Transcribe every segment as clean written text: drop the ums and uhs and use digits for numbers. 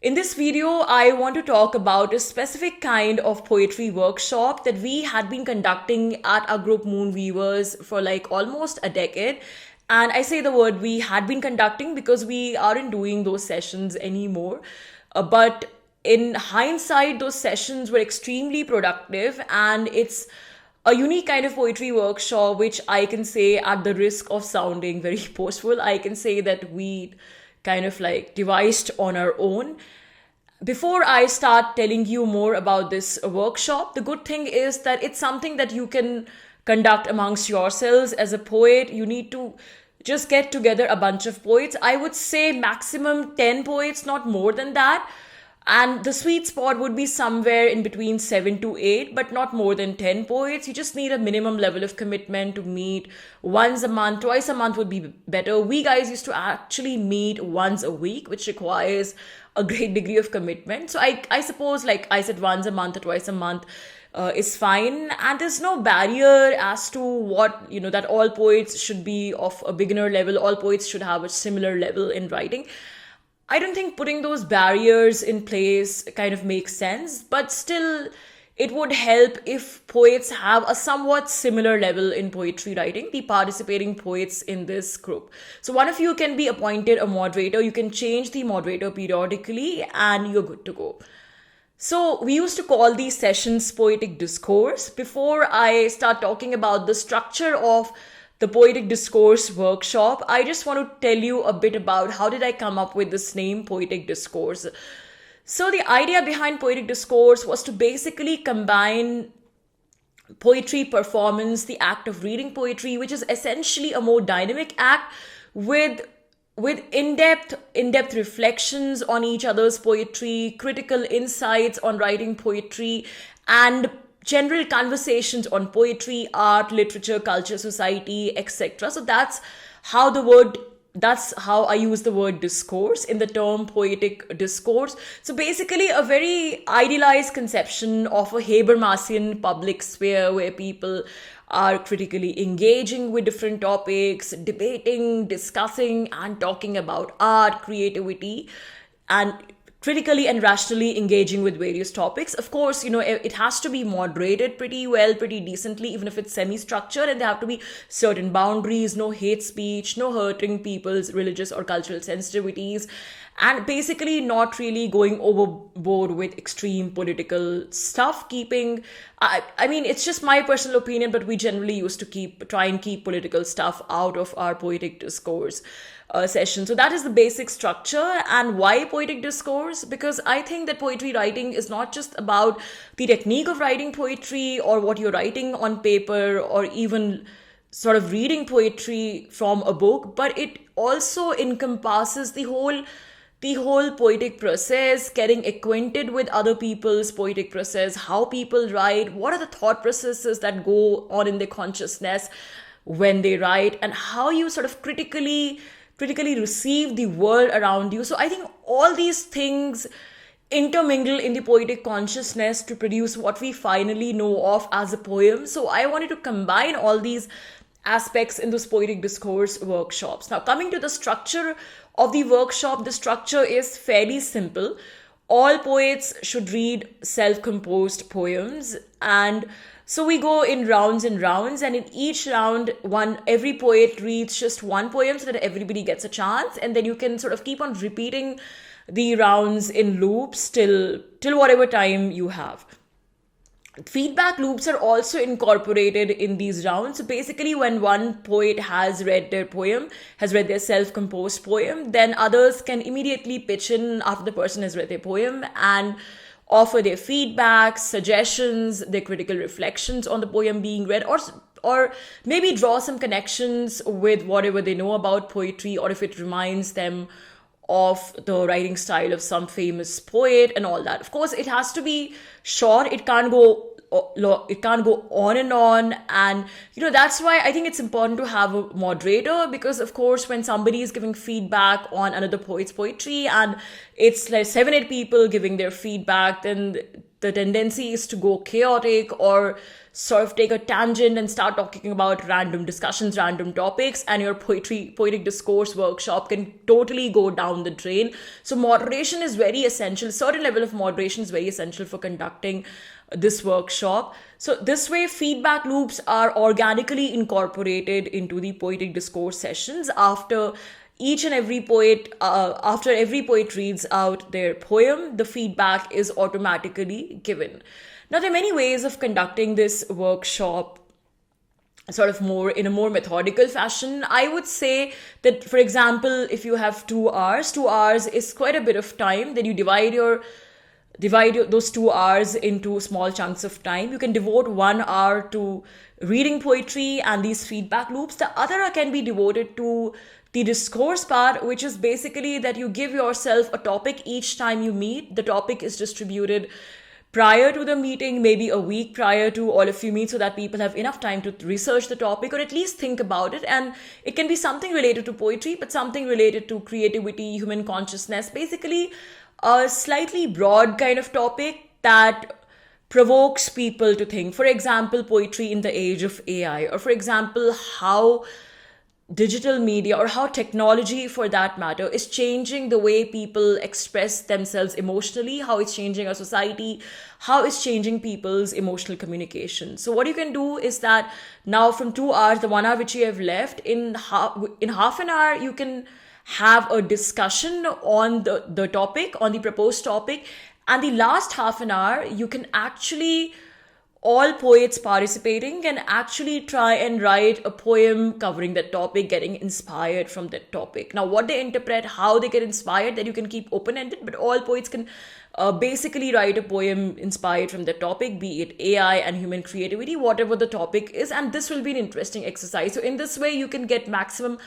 In this video, I want to talk about a specific kind of poetry workshop that we had been conducting at our group Moonweavers for like almost a decade. And I say the word we had been conducting because we aren't doing those sessions anymore. But in hindsight, those sessions were extremely productive, and it's a unique kind of poetry workshop, which I can say, at the risk of sounding very boastful, I can say that we kind of like devised on our own. Before I start telling you more about this workshop, the good thing is that it's something that you can conduct amongst yourselves. As a poet, you need to just get together a bunch of poets. I would say maximum 10 poets, not more than that. And the sweet spot would be somewhere in between 7 to 8, but not more than 10 poets. You just need a minimum level of commitment to meet once a month. Twice a month would be better. We guys used to actually meet once a week, which requires a great degree of commitment. So I suppose, like I said, once a month or twice a month is fine. And there's no barrier as to what, that all poets should be of a beginner level. All poets should have a similar level in writing. I don't think putting those barriers in place kind of makes sense, but still, it would help if poets have a somewhat similar level in poetry writing, the participating poets in this group. So, one of you can be appointed a moderator. You can change the moderator periodically, and you're good to go. So, we used to call these sessions poetic discourse. Before I start talking about the structure of the poetic discourse workshop, I just want to tell you a bit about how did I come up with this name, poetic discourse. So the idea behind poetic discourse was to basically combine poetry performance, the act of reading poetry, which is essentially a more dynamic act, with in-depth reflections on each other's poetry, critical insights on writing poetry, and general conversations on poetry, art, literature, culture, society, etc. So that's how I use the word discourse in the term poetic discourse. So basically, a very idealized conception of a Habermasian public sphere where people are critically engaging with different topics, debating, discussing, and talking about art, creativity, and critically and rationally engaging with various topics. Of course, it has to be moderated pretty well, pretty decently, even if it's semi-structured, and there have to be certain boundaries, no hate speech, no hurting people's religious or cultural sensitivities, and basically not really going overboard with extreme political stuff. I mean, it's just my personal opinion, but we generally used to try and keep political stuff out of our poetic discourse session. So that is the basic structure. And why poetic discourse? Because I think that poetry writing is not just about the technique of writing poetry or what you're writing on paper or even sort of reading poetry from a book, but it also encompasses the whole poetic process, getting acquainted with other people's poetic process, how people write, what are the thought processes that go on in their consciousness when they write, and how you sort of critically receive the world around you. So I think all these things intermingle in the poetic consciousness to produce what we finally know of as a poem. So I wanted to combine all these aspects in those poetic discourse workshops. Now, coming to the structure of the workshop, the structure is fairly simple. All poets should read self-composed poems, and so we go in rounds and rounds, and in each round, every poet reads just one poem so that everybody gets a chance, and then you can sort of keep on repeating the rounds in loops till whatever time you have. Feedback loops are also incorporated in these rounds. So basically, when one poet has read their self-composed poem, then others can immediately pitch in after the person has read their poem and offer their feedback, suggestions, their critical reflections on the poem being read, or maybe draw some connections with whatever they know about poetry, or if it reminds them of the writing style of some famous poet and all that. Of course, it has to be short. It can't go on and on. And that's why I think it's important to have a moderator, because of course when somebody is giving feedback on another poet's poetry and it's like 7-8 people giving their feedback, then the tendency is to go chaotic or sort of take a tangent and start talking about random discussions, random topics, and your poetic discourse workshop can totally go down the drain. So moderation is very essential. A certain level of moderation is very essential for conducting this workshop. So this way, feedback loops are organically incorporated into the poetic discourse sessions after each and every poet, after every poet reads out their poem, the feedback is automatically given. Now, there are many ways of conducting this workshop sort of more in a more methodical fashion. I would say that, for example, if you have 2 hours, 2 hours is quite a bit of time. Then you divide those 2 hours into small chunks of time. You can devote 1 hour to reading poetry and these feedback loops. The other can be devoted to the discourse part, which is basically that you give yourself a topic each time you meet. The topic is distributed prior to the meeting, maybe a week prior to all of you meet, so that people have enough time to research the topic or at least think about it. And it can be something related to poetry, but something related to creativity, human consciousness, basically a slightly broad kind of topic that provokes people to think. For example, poetry in the age of AI, or for example, how digital media or how technology for that matter is changing the way people express themselves emotionally, how it's changing our society, how it's changing people's emotional communication. So what you can do is that now from 2 hours, the 1 hour which you have left, in half an hour, you can have a discussion on the topic, on the proposed topic. And the last half an hour, you can actually, all poets participating can actually try and write a poem covering that topic, getting inspired from that topic. Now, what they interpret, how they get inspired, that you can keep open-ended, but all poets can basically write a poem inspired from the topic, be it AI and human creativity, whatever the topic is, and this will be an interesting exercise. So in this way, you can get maximum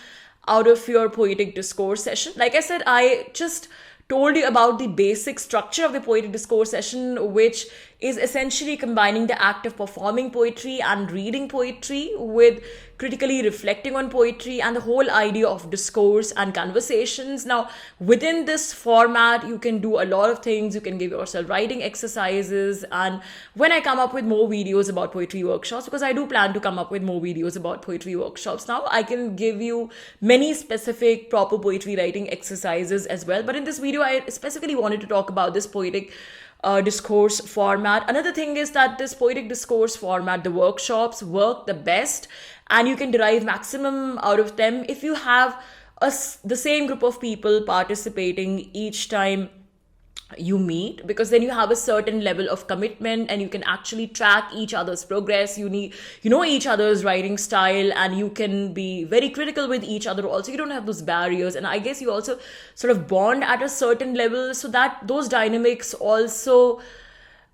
out of your poetic discourse session. Like I said, I just told you about the basic structure of the poetic discourse session, which is essentially combining the act of performing poetry and reading poetry with critically reflecting on poetry and the whole idea of discourse and conversations. Now, within this format, you can do a lot of things. You can give yourself writing exercises. And when I come up with more videos about poetry workshops, because I do plan to come up with more videos about poetry workshops now, I can give you many specific proper poetry writing exercises as well. But in this video, I specifically wanted to talk about this poetic discourse format. Another thing is that this poetic discourse format, the workshops work the best and you can derive maximum out of them if you have the same group of people participating each time you meet, because then you have a certain level of commitment and you can actually track each other's progress. You know each other's writing style and you can be very critical with each other also. You don't have those barriers, and I guess you also sort of bond at a certain level, so that those dynamics also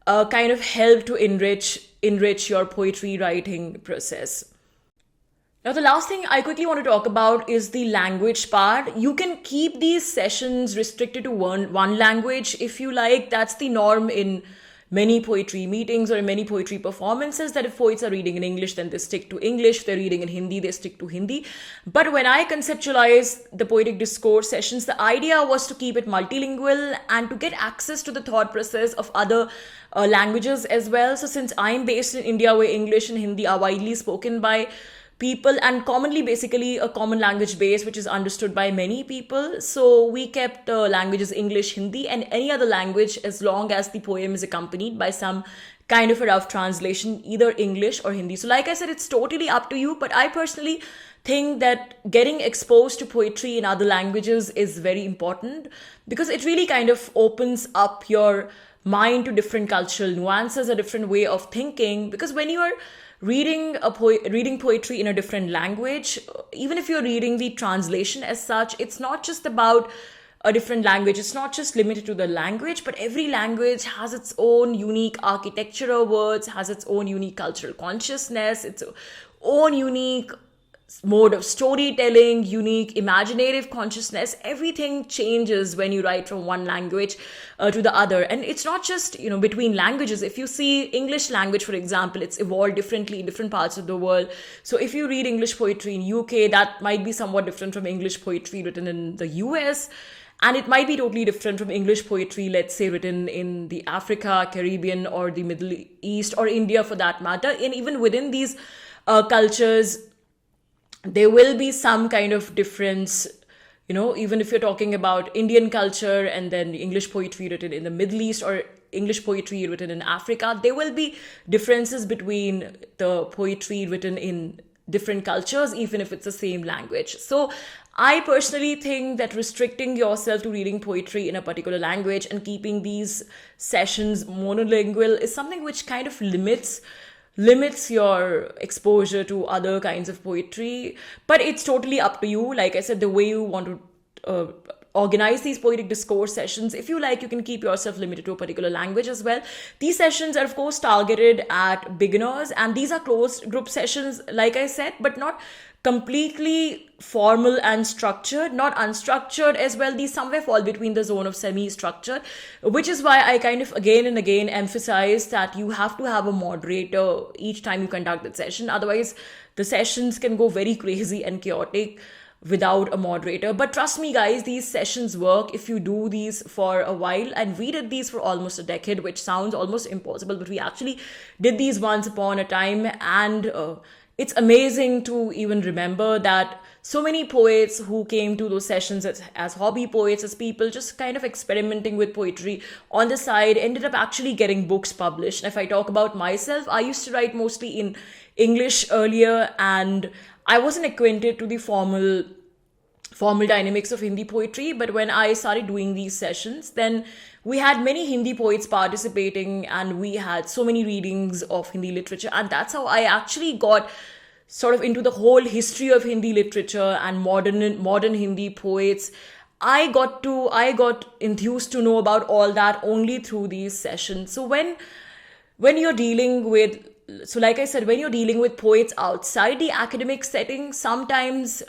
kind of help to enrich your poetry writing process. Now, the last thing I quickly want to talk about is the language part. You can keep these sessions restricted to one language if you like. That's the norm in many poetry meetings or in many poetry performances, that if poets are reading in English, then they stick to English. If they're reading in Hindi, they stick to Hindi. But when I conceptualized the poetic discourse sessions, the idea was to keep it multilingual and to get access to the thought process of other languages as well. So since I'm based in India, where English and Hindi are widely spoken by people and commonly basically a common language base which is understood by many people, so we kept the languages English, Hindi and any other language as long as the poem is accompanied by some kind of a rough translation, either English or Hindi. So like I said, it's totally up to you, but I personally think that getting exposed to poetry in other languages is very important because it really kind of opens up your mind to different cultural nuances, a different way of thinking. Because when you are reading poetry in a different language, even if you're reading the translation as such, it's not just about a different language. It's not just limited to the language, but every language has its own unique architecture of words, has its own unique cultural consciousness, its own unique mode of storytelling, unique imaginative consciousness. Everything changes when you write from one language to the other. And it's not just, between languages. If you see English language, for example, it's evolved differently in different parts of the world. So if you read English poetry in UK, that might be somewhat different from English poetry written in the US. and it might be totally different from English poetry, let's say written in the Africa, Caribbean, or the Middle East, or India for that matter. And even within these cultures, there will be some kind of difference. Even if you're talking about Indian culture and then English poetry written in the Middle East, or English poetry written in Africa, there will be differences between the poetry written in different cultures, even if it's the same language. So I personally think that restricting yourself to reading poetry in a particular language and keeping these sessions monolingual is something which kind of limits your exposure to other kinds of poetry. But it's totally up to you. Like I said, the way you want to organize these poetic discourse sessions, if you like, you can keep yourself limited to a particular language as well. These sessions are of course targeted at beginners, and these are closed group sessions, like I said, but not completely formal and structured, not unstructured as well. These somewhere fall between the zone of semi-structured, which is why I kind of again and again emphasize that you have to have a moderator each time you conduct the session. Otherwise, the sessions can go very crazy and chaotic without a moderator. But trust me, guys, these sessions work if you do these for a while. And we did these for almost a decade, which sounds almost impossible, but we actually did these once upon a time. And it's amazing to even remember that so many poets who came to those sessions as hobby poets, as people just kind of experimenting with poetry on the side, ended up actually getting books published. And if I talk about myself, I used to write mostly in English earlier, and I wasn't acquainted to the formal dynamics of Hindi poetry. But when I started doing these sessions, then we had many Hindi poets participating, and we had so many readings of Hindi literature. And that's how I actually got sort of into the whole history of Hindi literature and modern Hindi poets. I got enthused to know about all that only through these sessions. So when you're dealing with, so like I said, when you're dealing with poets outside the academic setting, sometimes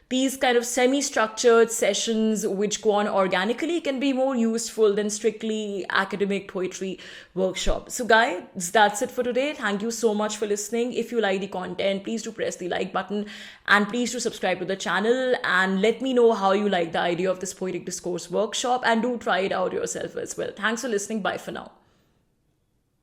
these kind of semi-structured sessions which go on organically can be more useful than strictly academic poetry workshop. So guys, that's it for today. Thank you so much for listening. If you like the content, please do press the like button, and please do subscribe to the channel, and let me know how you like the idea of this poetic discourse workshop, and do try it out yourself as well. Thanks for listening. Bye for now.